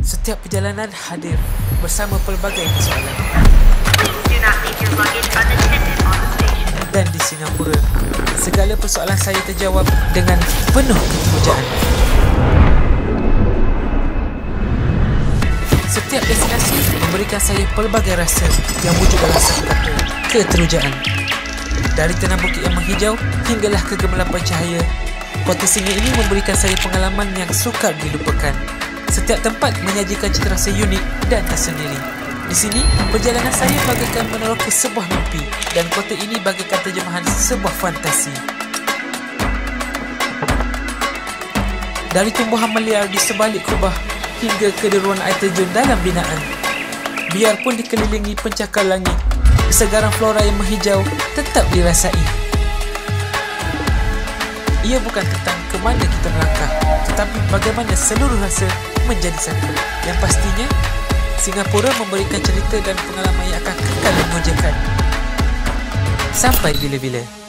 Setiap perjalanan hadir bersama pelbagai persoalan. Dan di Singapura, segala persoalan saya terjawab dengan penuh kepujaan. Setiap destinasi memberikan saya pelbagai rasa yang wujud dalam satu kata, keterujaan. Dari tenang bukit yang menghijau hinggalah kegemilapan cahaya, Kota Singa ini memberikan saya pengalaman yang sukar dilupakan. Setiap tempat menyajikan cita rasa unik dan tersendiri. Di sini, perjalanan saya bagaikan meneroka sebuah mimpi dan kota ini bagaikan terjemahan sebuah fantasi. Dari tumbuhan meliar di sebalik kubah hingga ke deruan air terjun dalam binaan. Biarpun dikelilingi pencakar langit, kesegaran flora yang menghijau tetap dirasai. Ia bukan tentang ke mana kita melangkah, tetapi bagaimana seluruh rasa menjadi satu. Yang pastinya, Singapura memberikan cerita dan pengalaman yang akan kekal mengujakan sampai bila-bila.